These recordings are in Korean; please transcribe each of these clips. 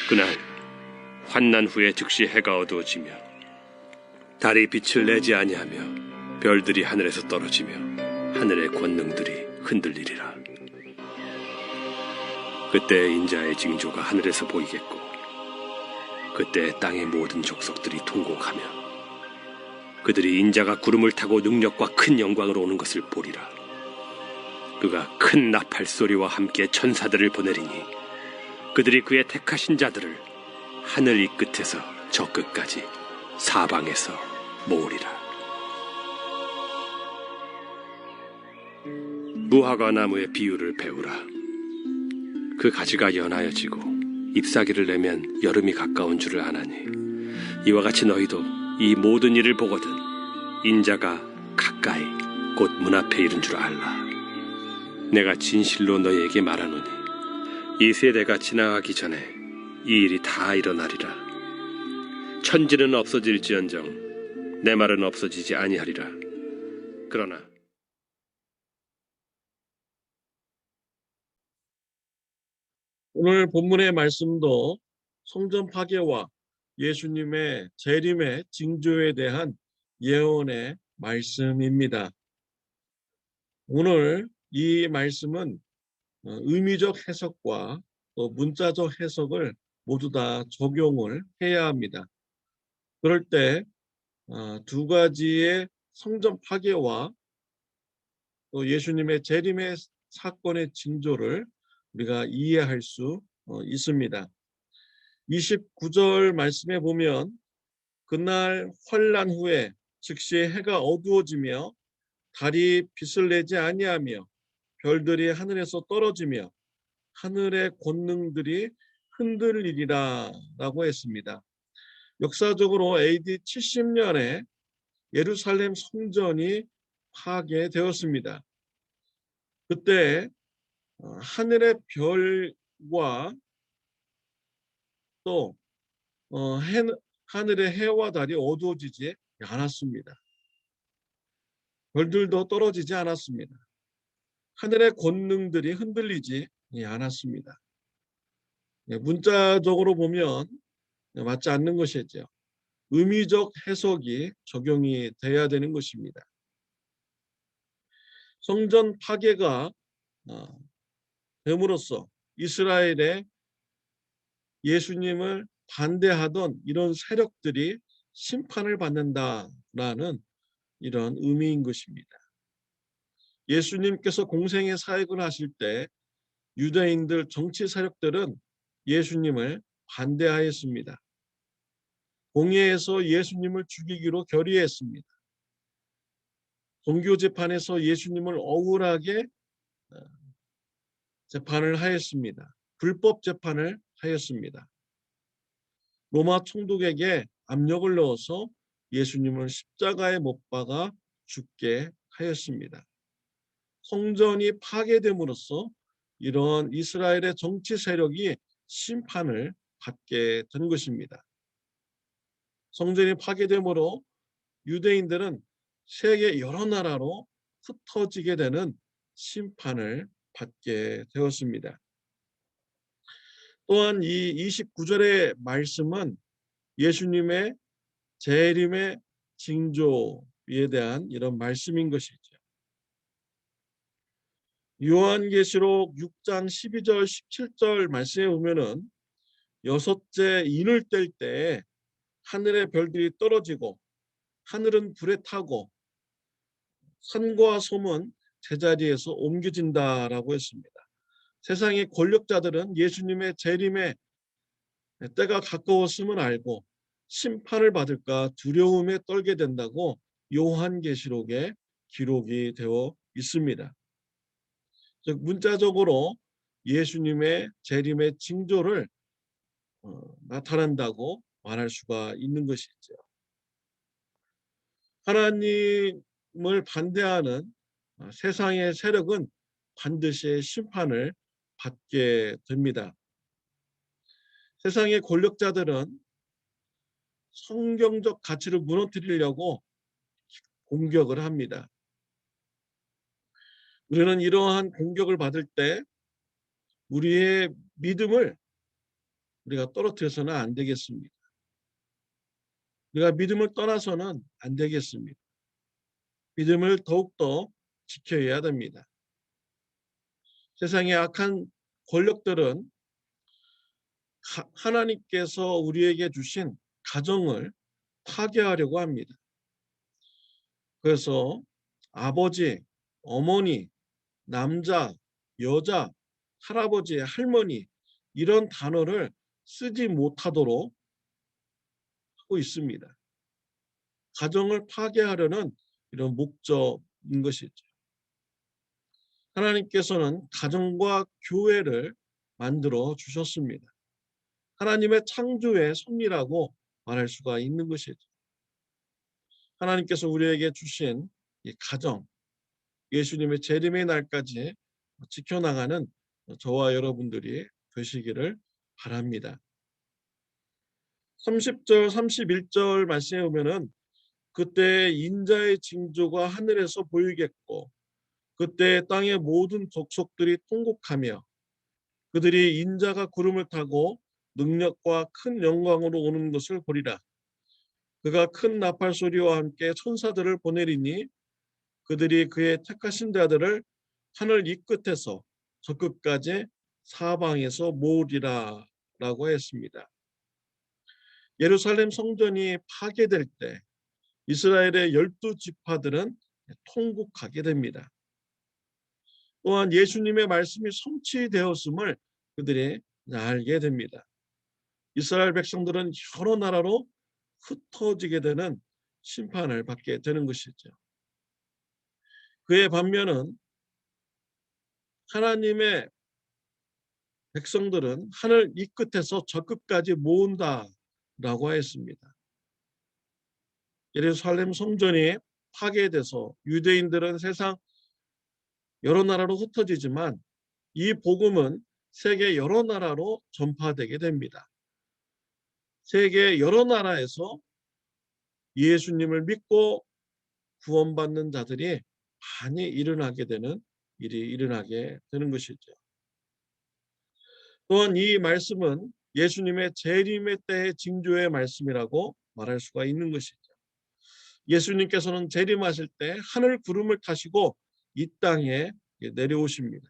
그날 환난 후에 즉시 해가 어두워지며 달이 빛을 내지 아니하며 별들이 하늘에서 떨어지며 하늘의 권능들이 흔들리리라. 그때 인자의 징조가 하늘에서 보이겠고 그때 땅의 모든 족속들이 통곡하며 그들이 인자가 구름을 타고 능력과 큰 영광으로 오는 것을 보리라. 그가 큰 나팔 소리와 함께 천사들을 보내리니 그들이 그의 택하신 자들을 하늘 이 끝에서 저 끝까지 사방에서 모으리라. 무화과 나무의 비유를 배우라. 그 가지가 연하여지고 잎사귀를 내면 여름이 가까운 줄을 아나니 이와 같이 너희도 이 모든 일을 보거든 인자가 가까이 곧 문 앞에 이른 줄 알라. 내가 진실로 너희에게 말하노니 이 세대가 지나가기 전에 이 일이 다 일어나리라. 천지는 없어질지언정 내 말은 없어지지 아니하리라. 그러나 오늘 본문의 말씀도 성전 파괴와 예수님의 재림의 징조에 대한 예언의 말씀입니다. 오늘 이 말씀은 의미적 해석과 또 문자적 해석을 모두 다 적용을 해야 합니다. 그럴 때 두 가지의 성전 파괴와 또 예수님의 재림의 사건의 징조를 우리가 이해할 수 있습니다. 29절 말씀에 보면 그날 환난 후에 즉시 해가 어두워지며 달이 빛을 내지 아니하며 별들이 하늘에서 떨어지며 하늘의 권능들이 흔들리리라 라고 했습니다. 역사적으로 AD 70년에 예루살렘 성전이 파괴되었습니다. 그때 하늘의 별과 또 하늘의 해와 달이 어두워지지 않았습니다. 별들도 떨어지지 않았습니다. 하늘의 권능들이 흔들리지 않았습니다. 문자적으로 보면 맞지 않는 것이죠. 의미적 해석이 적용이 돼야 되는 것입니다. 성전 파괴가 됨으로써 이스라엘의 예수님을 반대하던 이런 세력들이 심판을 받는다라는 이런 의미인 것입니다. 예수님께서 공생의 사역을 하실 때 유대인들 정치 세력들은 예수님을 반대하였습니다. 공회에서 예수님을 죽이기로 결의했습니다. 종교 재판에서 예수님을 억울하게 재판을 하였습니다. 불법 재판을 하였습니다. 로마 총독에게 압력을 넣어서 예수님을 십자가에 못 박아 죽게 하였습니다. 성전이 파괴됨으로써 이런 이스라엘의 정치 세력이 심판을 받게 된 것입니다. 성전이 파괴됨으로 유대인들은 세계 여러 나라로 흩어지게 되는 심판을 받게 되었습니다. 또한 이 29절의 말씀은 예수님의 재림의 징조에 대한 이런 말씀인 것이죠. 요한계시록 6장 12절 17절 말씀에 보면은 여섯째 인을 뗄 때 하늘의 별들이 떨어지고 하늘은 불에 타고 산과 섬은 제자리에서 옮겨진다라고 했습니다. 세상의 권력자들은 예수님의 재림의 때가 가까웠음을 알고 심판을 받을까 두려움에 떨게 된다고 요한계시록에 기록이 되어 있습니다. 즉 문자적으로 예수님의 재림의 징조를 나타난다고 말할 수가 있는 것이죠. 하나님을 반대하는 세상의 세력은 반드시 심판을 받게 됩니다. 세상의 권력자들은 성경적 가치를 무너뜨리려고 공격을 합니다. 우리는 이러한 공격을 받을 때 우리의 믿음을 우리가 떨어뜨려서는 안 되겠습니다. 우리가 믿음을 떠나서는 안 되겠습니다. 믿음을 더욱더 지켜야 됩니다. 세상의 악한 권력들은 하나님께서 우리에게 주신 가정을 파괴하려고 합니다. 그래서 아버지, 어머니, 남자, 여자, 할아버지, 할머니 이런 단어를 쓰지 못하도록 하고 있습니다. 가정을 파괴하려는 이런 목적인 것이죠. 하나님께서는 가정과 교회를 만들어 주셨습니다. 하나님의 창조의 섭리라고 말할 수가 있는 것이죠. 하나님께서 우리에게 주신 이 가정, 예수님의 재림의 날까지 지켜나가는 저와 여러분들이 되시기를 바랍니다. 30절, 31절 말씀에 보면은 그때 인자의 징조가 하늘에서 보이겠고 그때 땅의 모든 족속들이 통곡하며 그들이 인자가 구름을 타고 능력과 큰 영광으로 오는 것을 보리라. 그가 큰 나팔 소리와 함께 천사들을 보내리니 그들이 그의 택하신 자들을 하늘 이 끝에서 저 끝까지 사방에서 모으리라 라고 했습니다. 예루살렘 성전이 파괴될 때 이스라엘의 12지파들은 통곡하게 됩니다. 또한 예수님의 말씀이 성취되었음을 그들이 알게 됩니다. 이스라엘 백성들은 여러 나라로 흩어지게 되는 심판을 받게 되는 것이죠. 그의 반면은 하나님의 백성들은 하늘 이 끝에서 저 끝까지 모은다라고 했습니다. 예루살렘 성전이 파괴돼서 유대인들은 세상 여러 나라로 흩어지지만 이 복음은 세계 여러 나라로 전파되게 됩니다. 세계 여러 나라에서 예수님을 믿고 구원받는 자들이 많이 일어나게 되는 일이 일어나게 되는 것이죠. 또한 이 말씀은 예수님의 재림의 때의 징조의 말씀이라고 말할 수가 있는 것이죠. 예수님께서는 재림하실 때 하늘 구름을 타시고 이 땅에 내려오십니다.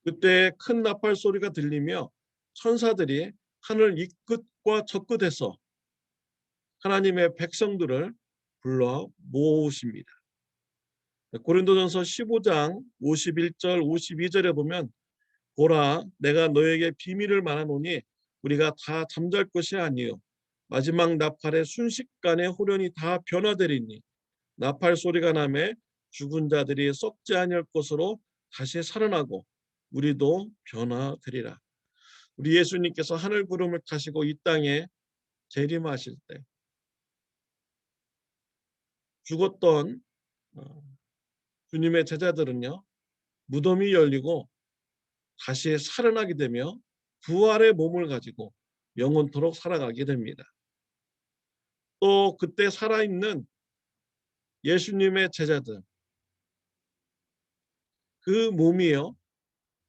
그때 큰 나팔 소리가 들리며 천사들이 하늘 이 끝과 저 끝에서 하나님의 백성들을 불러 모으십니다. 고린도전서 15장 51절 52절에 보면 보라 내가 너에게 비밀을 말하노니 우리가 다 잠잘 것이 아니요 마지막 나팔의 순식간에 호련히 다 변화되리니 나팔 소리가 나매 죽은 자들이 썩지 아니할 것으로 다시 살아나고 우리도 변화되리라. 우리 예수님께서 하늘 구름을 타시고 이 땅에 재림하실 때 죽었던 주님의 제자들은요 무덤이 열리고 다시 살아나게 되며 부활의 몸을 가지고 영원토록 살아가게 됩니다. 또 그때 살아있는 예수님의 제자들 그 몸이요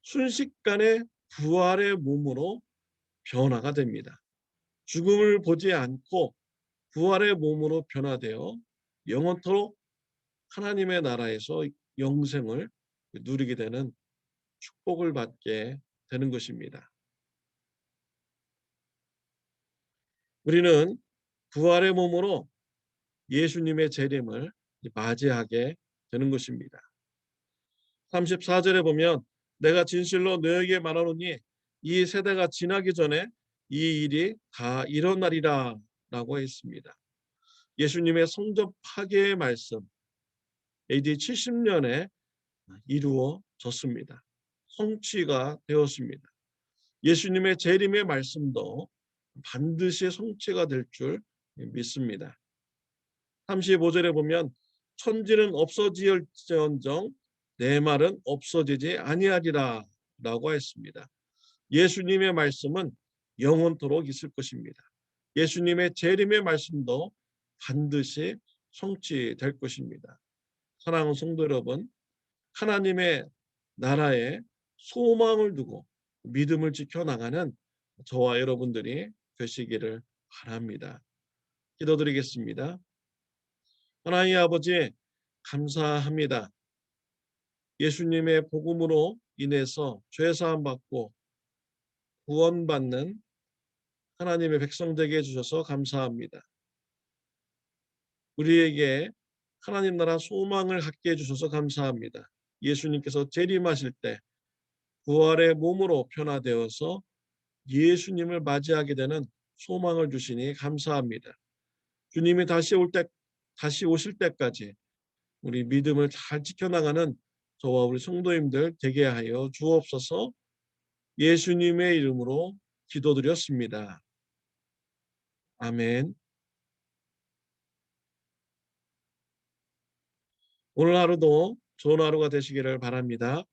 순식간에 부활의 몸으로 변화가 됩니다. 죽음을 보지 않고 부활의 몸으로 변화되어 영원토록 하나님의 나라에서 영생을 누리게 되는 축복을 받게 되는 것입니다. 우리는 부활의 몸으로 예수님의 재림을 맞이하게 되는 것입니다. 34절에 보면 내가 진실로 너에게 말하노니 이 세대가 지나기 전에 이 일이 다 일어나리라 라고 했습니다. 예수님의 성전 파괴의 말씀 AD 70년에 이루어졌습니다. 성취가 되었습니다. 예수님의 재림의 말씀도 반드시 성취가 될 줄 믿습니다. 35절에 보면 천지는 없어질지언정 내 말은 없어지지 아니하리라 라고 했습니다. 예수님의 말씀은 영원토록 있을 것입니다. 예수님의 재림의 말씀도 반드시 성취될 것입니다. 사랑하는 성도 여러분, 하나님의 나라에 소망을 두고 믿음을 지켜나가는 저와 여러분들이 되시기를 바랍니다. 기도드리겠습니다. 하나님 아버지, 감사합니다. 예수님의 복음으로 인해서 죄사함 받고 구원받는 하나님의 백성 되게 해주셔서 감사합니다. 우리에게 하나님 나라 소망을 갖게 해주셔서 감사합니다. 예수님께서 재림하실 때 부활의 몸으로 변화되어서 예수님을 맞이하게 되는 소망을 주시니 감사합니다. 주님이 다시 오실 때까지 우리 믿음을 잘 지켜나가는 저와 우리 성도님들 되게 하여 주옵소서. 예수님의 이름으로 기도드렸습니다. 아멘. 오늘 하루도 좋은 하루가 되시기를 바랍니다.